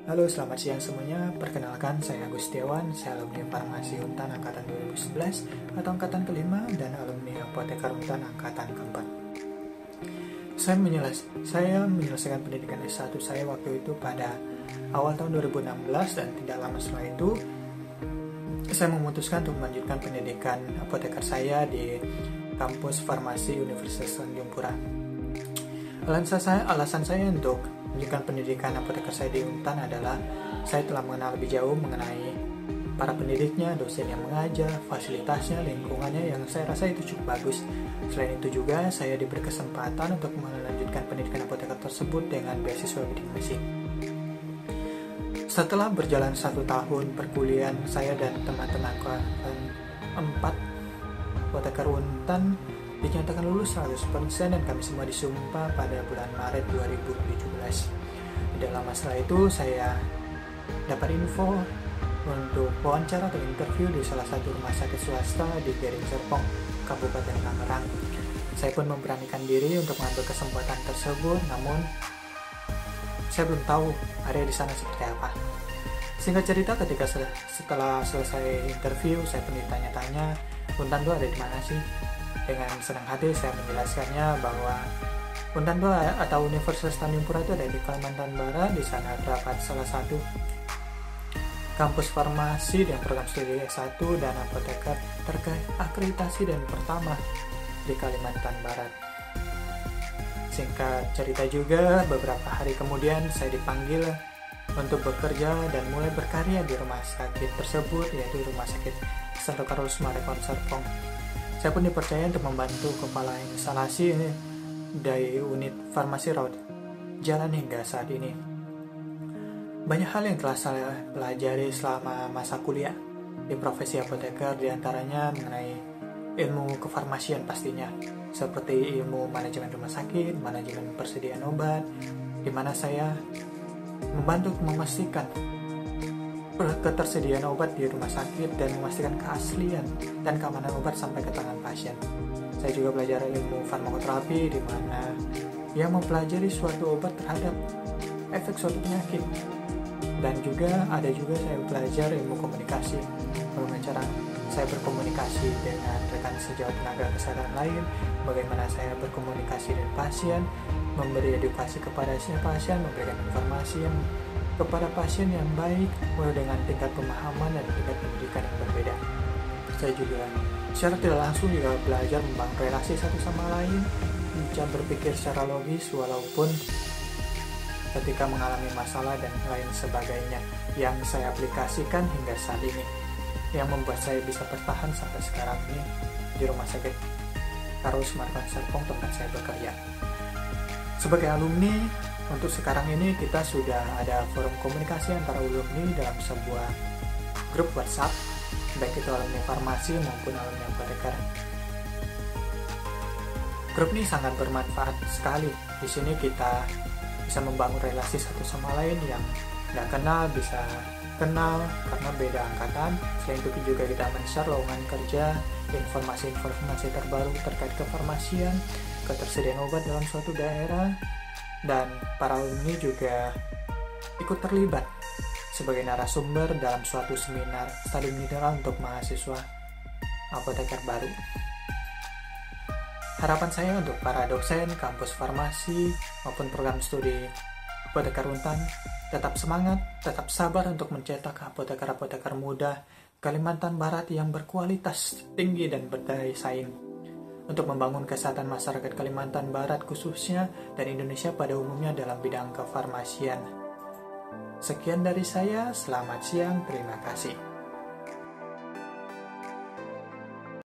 Halo, selamat siang semuanya. Perkenalkan, saya Agus Setiawan, saya alumni Farmasi Untan Angkatan 2011 atau Angkatan kelima dan alumni Apoteker Untan Angkatan keempat. Saya menyelesaikan pendidikan S1 saya waktu itu pada awal tahun 2016 dan tidak lama setelah itu saya memutuskan untuk melanjutkan pendidikan apoteker saya di kampus Farmasi Universitas Tanjung Pura. Alasan saya untuk melanjutkan pendidikan apoteker saya di Untan adalah saya telah mengenal lebih jauh mengenai para pendidiknya, dosen yang mengajar, fasilitasnya, lingkungannya yang saya rasa itu cukup bagus. Selain itu juga saya diberi kesempatan untuk melanjutkan pendidikan apoteker tersebut dengan beasiswa bidik misi. Setelah berjalan 1 tahun perkuliahan, saya dan teman-teman angkatan 4 apoteker Untan dinyatakan lulus 100% dan kami semua disumpah pada bulan Maret 2017. Tidak lama setelah itu saya dapat info untuk wawancara atau interview di salah satu rumah sakit swasta di Gering Serpong, Kabupaten Tangerang. Saya pun memberanikan diri untuk mengambil kesempatan tersebut, namun saya belum tahu area di sana seperti apa. Singkat cerita, ketika setelah selesai interview, saya pun ditanya-tanya, Untan 2 ada di mana sih? Dengan senang hati saya menjelaskannya bahwa Untan 2 atau Universitas Tanjung Pura itu ada di Kalimantan Barat. Di sana terdapat salah satu kampus farmasi dan program studi S1 dan apoteker terakreditasi dan pertama di Kalimantan Barat. Singkat cerita juga, beberapa hari kemudian saya dipanggil untuk bekerja dan mulai berkarya di rumah sakit tersebut, yaitu Rumah Sakit Santo Carlos Marekon Serpong. Saya pun dipercaya untuk membantu kepala instalasi dari unit farmasi rawat jalan hingga saat ini. Banyak hal yang telah saya pelajari selama masa kuliah di profesi apoteker, diantaranya mengenai ilmu kefarmasian pastinya, seperti ilmu manajemen rumah sakit, manajemen persediaan obat, di mana saya membantu memastikan ketersediaan obat di rumah sakit dan memastikan keaslian dan keamanan obat sampai ke tangan pasien. Saya juga belajar ilmu farmakoterapi, di mana yang mempelajari suatu obat terhadap efek suatu penyakit. Dan juga saya belajar ilmu komunikasi, bagaimana cara saya berkomunikasi dengan rekan sejawat tenaga kesehatan lain, bagaimana saya berkomunikasi dengan pasien, memberi edukasi kepada si pasien, memberikan informasi yang kepada pasien yang baik dengan tingkat pemahaman dan tingkat pendidikan yang berbeda. Saya juga secara tidak langsung juga belajar membangun relasi satu sama lain, bisa berpikir secara logis walaupun ketika mengalami masalah dan lain sebagainya, yang saya aplikasikan hingga saat ini, yang membuat saya bisa bertahan sampai sekarang ini di Rumah Sakit Carlos Marekon Serpong tempat saya bekerja. Sebagai alumni, untuk sekarang ini kita sudah ada forum komunikasi antara alumni dalam sebuah grup WhatsApp, baik itu alumni farmasi maupun alumni apoteker. Grup ini sangat bermanfaat sekali. Di sini kita bisa membangun relasi satu sama lain, yang nggak kenal bisa kenal karena beda angkatan. Selain itu juga kita men-share lowongan kerja, informasi-informasi terbaru terkait kefarmasian, ketersediaan obat dalam suatu daerah, dan para alumni juga ikut terlibat sebagai narasumber dalam suatu seminar studi mineral untuk mahasiswa apoteker baru. Harapan saya untuk para dosen kampus farmasi maupun program studi apoteker Untan, tetap semangat, tetap sabar untuk mencetak apoteker-apoteker muda Kalimantan Barat yang berkualitas tinggi dan berdaya saing untuk membangun kesehatan masyarakat Kalimantan Barat khususnya dan Indonesia pada umumnya dalam bidang kefarmasian. Sekian dari saya, selamat siang, terima kasih.